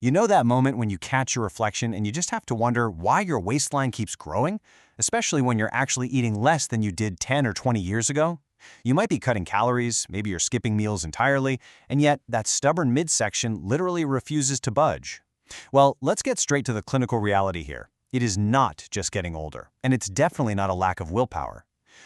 You know that moment when you catch your reflection and you just have to wonder why your waistline keeps growing, especially when you're actually eating less than you did 10 or 20 years ago? You might be cutting calories, maybe you're skipping meals entirely, and yet that stubborn midsection literally refuses to budge. Well, let's get straight to the clinical reality here. It is not just getting older, and it's definitely not a lack of willpower.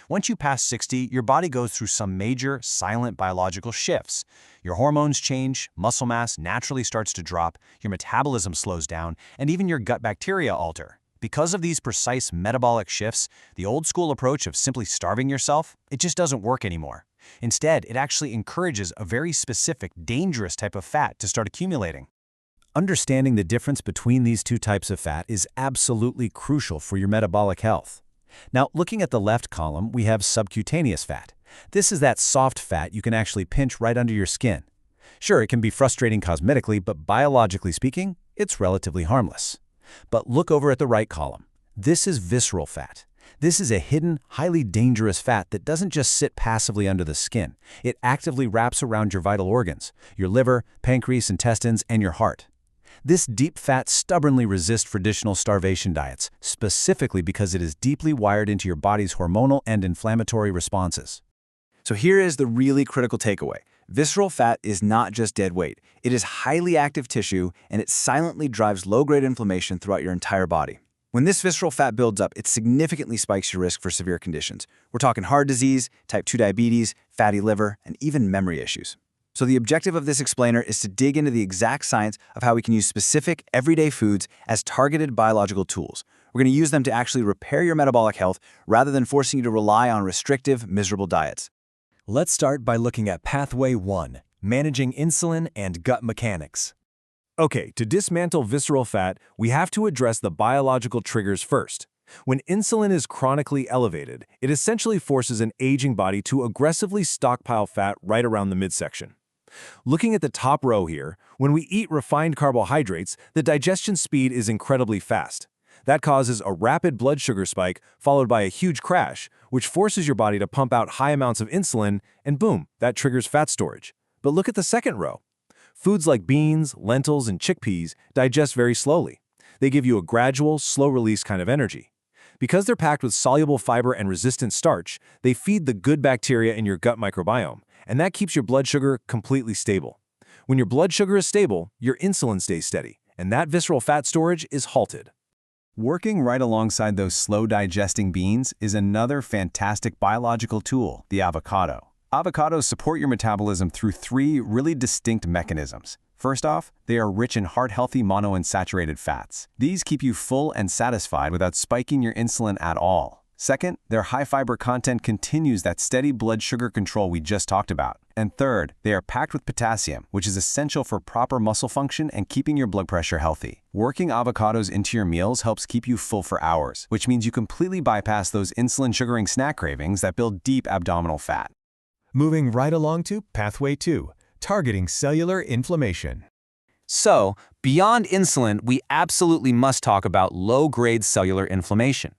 Once you pass 60, your body goes through some major, silent biological shifts. Your hormones change, muscle mass naturally starts to drop, your metabolism slows down, and even your gut bacteria alter. Because of these precise metabolic shifts, the old-school approach of simply starving yourself, it just doesn't work anymore. Instead, it actually encourages a very specific, dangerous type of fat to start accumulating. Understanding the difference between these two types of fat is absolutely crucial for your metabolic health. Now, looking at the left column, we have subcutaneous fat. This is that soft fat you can actually pinch right under your skin. Sure, it can be frustrating cosmetically, but biologically speaking, it's relatively harmless. But look over at the right column. This is visceral fat. This is a hidden, highly dangerous fat that doesn't just sit passively under the skin. It actively wraps around your vital organs, your liver, pancreas, intestines, and your heart. This deep fat stubbornly resists traditional starvation diets, specifically because it is deeply wired into your body's hormonal and inflammatory responses. So here is the really critical takeaway. Visceral fat is not just dead weight. It is highly active tissue, and it silently drives low-grade inflammation throughout your entire body. When this visceral fat builds up, it significantly spikes your risk for severe conditions. We're talking heart disease, type 2 diabetes, fatty liver, and even memory issues. So the objective of this explainer is to dig into the exact science of how we can use specific, everyday foods as targeted biological tools. We're going to use them to actually repair your metabolic health rather than forcing you to rely on restrictive, miserable diets. Let's start by looking at Pathway 1, managing insulin and gut mechanics. Okay, to dismantle visceral fat, we have to address the biological triggers first. When insulin is chronically elevated, it essentially forces an aging body to aggressively stockpile fat right around the midsection. Looking at the top row here, when we eat refined carbohydrates, the digestion speed is incredibly fast. That causes a rapid blood sugar spike followed by a huge crash, which forces your body to pump out high amounts of insulin, and boom, that triggers fat storage. But look at the second row. Foods like beans, lentils, and chickpeas digest very slowly. They give you a gradual, slow-release kind of energy. Because they're packed with soluble fiber and resistant starch, they feed the good bacteria in your gut microbiome, and that keeps your blood sugar completely stable. When your blood sugar is stable, your insulin stays steady, and that visceral fat storage is halted. Working right alongside those slow-digesting beans is another fantastic biological tool, the avocado. Avocados support your metabolism through three really distinct mechanisms. First off, they are rich in heart-healthy monounsaturated fats. These keep you full and satisfied without spiking your insulin at all. Second, their high-fiber content continues that steady blood sugar control we just talked about. And third, they are packed with potassium, which is essential for proper muscle function and keeping your blood pressure healthy. Working avocados into your meals helps keep you full for hours, which means you completely bypass those insulin-sugaring snack cravings that build deep abdominal fat. Moving right along to Pathway 2, targeting cellular inflammation. So, beyond insulin, we absolutely must talk about low-grade cellular inflammation.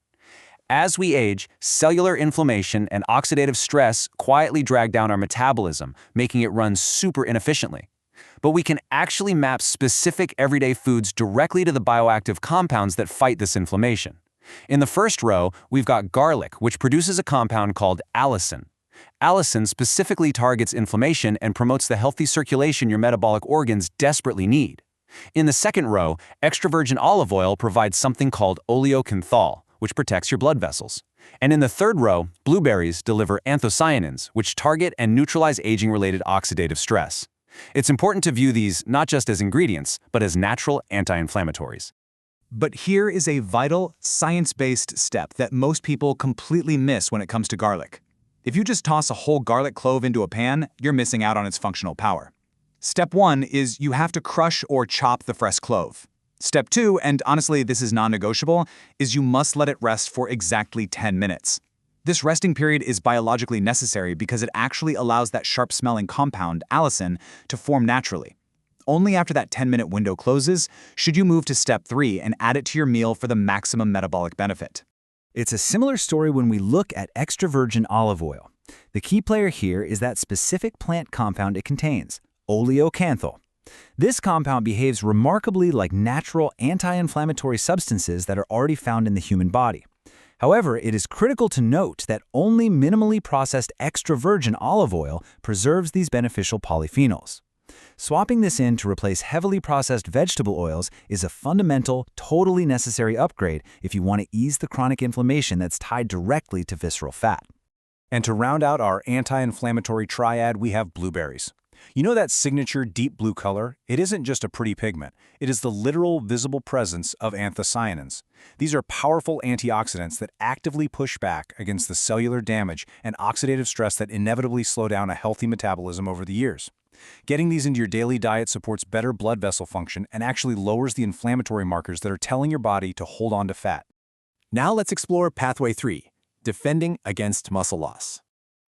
As we age, cellular inflammation and oxidative stress quietly drag down our metabolism, making it run super inefficiently. But we can actually map specific everyday foods directly to the bioactive compounds that fight this inflammation. In the first row, we've got garlic, which produces a compound called allicin. Allicin specifically targets inflammation and promotes the healthy circulation your metabolic organs desperately need. In the second row, extra virgin olive oil provides something called oleocanthal, which protects your blood vessels. And in the third row, blueberries deliver anthocyanins, which target and neutralize aging-related oxidative stress. It's important to view these not just as ingredients, but as natural anti-inflammatories. But here is a vital, science-based step that most people completely miss when it comes to garlic. If you just toss a whole garlic clove into a pan, you're missing out on its functional power. Step 1 is you have to crush or chop the fresh clove. Step 2, and honestly this is non-negotiable, is you must let it rest for exactly 10 minutes. This resting period is biologically necessary because it actually allows that sharp-smelling compound, allicin, to form naturally. Only after that 10-minute window closes should you move to Step 3 and add it to your meal for the maximum metabolic benefit. It's a similar story when we look at extra virgin olive oil. The key player here is that specific plant compound it contains, oleocanthal. This compound behaves remarkably like natural anti-inflammatory substances that are already found in the human body. However, it is critical to note that only minimally processed extra virgin olive oil preserves these beneficial polyphenols. Swapping this in to replace heavily processed vegetable oils is a fundamental, totally necessary upgrade if you want to ease the chronic inflammation that's tied directly to visceral fat. And to round out our anti-inflammatory triad, we have blueberries. You know that signature deep blue color? It isn't just a pretty pigment. It is the literal visible presence of anthocyanins. These are powerful antioxidants that actively push back against the cellular damage and oxidative stress that inevitably slow down a healthy metabolism over the years. Getting these into your daily diet supports better blood vessel function and actually lowers the inflammatory markers that are telling your body to hold on to fat. Now let's explore Pathway 3, defending against muscle loss.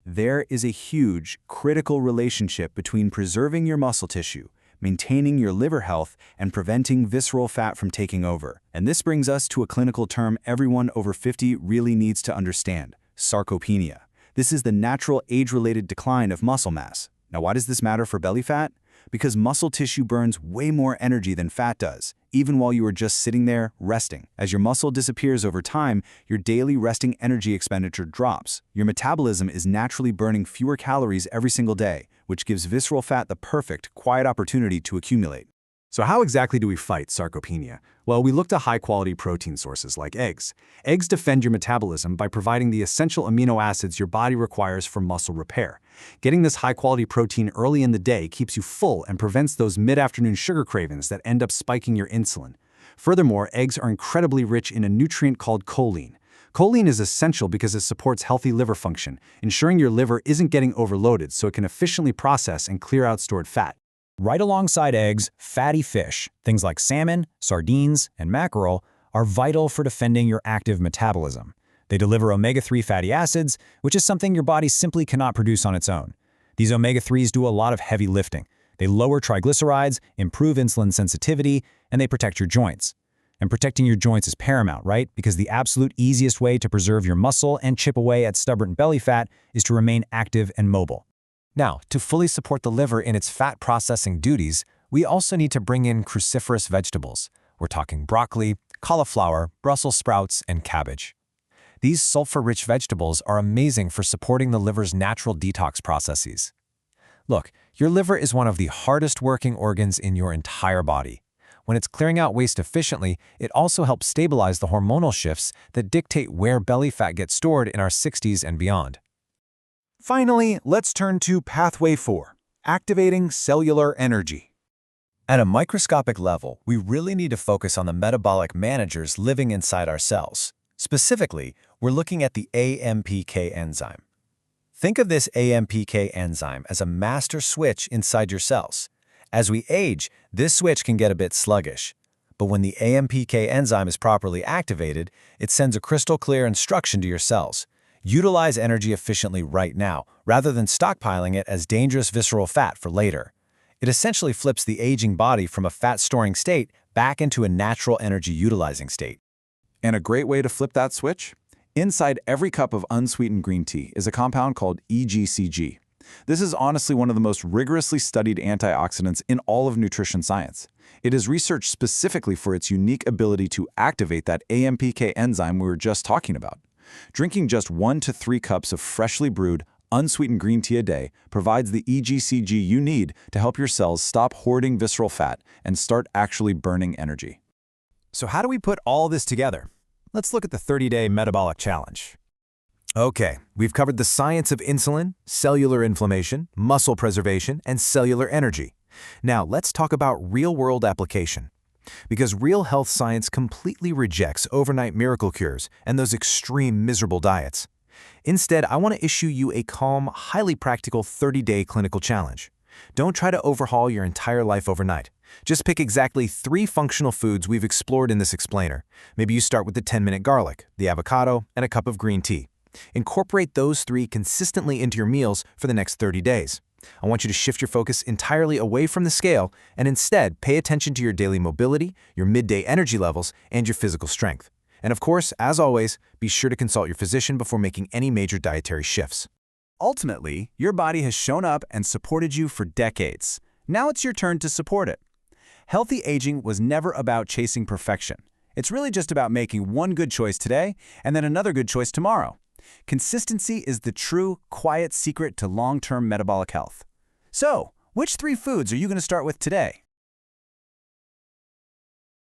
There is a huge, critical relationship between preserving your muscle tissue, maintaining your liver health, and preventing visceral fat from taking over. And this brings us to a clinical term everyone over 50 really needs to understand: sarcopenia. This is the natural age-related decline of muscle mass. Now, why does this matter for belly fat? Because muscle tissue burns way more energy than fat does, even while you are just sitting there resting. As your muscle disappears over time, your daily resting energy expenditure drops. Your metabolism is naturally burning fewer calories every single day, which gives visceral fat the perfect, quiet opportunity to accumulate. So how exactly do we fight sarcopenia? Well, we look to high-quality protein sources like eggs. Eggs defend your metabolism by providing the essential amino acids your body requires for muscle repair. Getting this high-quality protein early in the day keeps you full and prevents those mid-afternoon sugar cravings that end up spiking your insulin. Furthermore, eggs are incredibly rich in a nutrient called choline. Choline is essential because it supports healthy liver function, ensuring your liver isn't getting overloaded so it can efficiently process and clear out stored fat. Right alongside eggs, fatty fish, things like salmon, sardines, and mackerel, are vital for defending your active metabolism. They deliver omega-3 fatty acids, which is something your body simply cannot produce on its own. These omega-3s do a lot of heavy lifting. They lower triglycerides, improve insulin sensitivity, and they protect your joints. And protecting your joints is paramount, right? Because the absolute easiest way to preserve your muscle and chip away at stubborn belly fat is to remain active and mobile. Now, to fully support the liver in its fat-processing duties, we also need to bring in cruciferous vegetables. We're talking broccoli, cauliflower, Brussels sprouts, and cabbage. These sulfur-rich vegetables are amazing for supporting the liver's natural detox processes. Look, your liver is one of the hardest-working organs in your entire body. When it's clearing out waste efficiently, it also helps stabilize the hormonal shifts that dictate where belly fat gets stored in our 60s and beyond. Finally, let's turn to Pathway 4, activating cellular energy. At a microscopic level, we really need to focus on the metabolic managers living inside our cells. Specifically, we're looking at the AMPK enzyme. Think of this AMPK enzyme as a master switch inside your cells. As we age, this switch can get a bit sluggish. But when the AMPK enzyme is properly activated, it sends a crystal clear instruction to your cells. Utilize energy efficiently right now, rather than stockpiling it as dangerous visceral fat for later. It essentially flips the aging body from a fat-storing state back into a natural energy-utilizing state. And a great way to flip that switch? Inside every cup of unsweetened green tea is a compound called EGCG. This is honestly one of the most rigorously studied antioxidants in all of nutrition science. It is researched specifically for its unique ability to activate that AMPK enzyme we were just talking about. Drinking just 1 to 3 cups of freshly brewed, unsweetened green tea a day provides the EGCG you need to help your cells stop hoarding visceral fat and start actually burning energy. So how do we put all this together? Let's look at the 30-day metabolic challenge. Okay, we've covered the science of insulin, cellular inflammation, muscle preservation, and cellular energy. Now let's talk about real-world application. Because real health science completely rejects overnight miracle cures and those extreme miserable diets. Instead, I want to issue you a calm, highly practical 30-day clinical challenge. Don't try to overhaul your entire life overnight. Just pick exactly 3 functional foods we've explored in this explainer. Maybe you start with the 10-minute garlic, the avocado, and a cup of green tea. Incorporate those 3 consistently into your meals for the next 30 days. I want you to shift your focus entirely away from the scale and instead pay attention to your daily mobility, your midday energy levels, and your physical strength. And of course, as always, be sure to consult your physician before making any major dietary shifts. Ultimately, your body has shown up and supported you for decades. Now it's your turn to support it. Healthy aging was never about chasing perfection. It's really just about making one good choice today and then another good choice tomorrow. Consistency is the true, quiet secret to long-term metabolic health. So, which 3 foods are you going to start with today?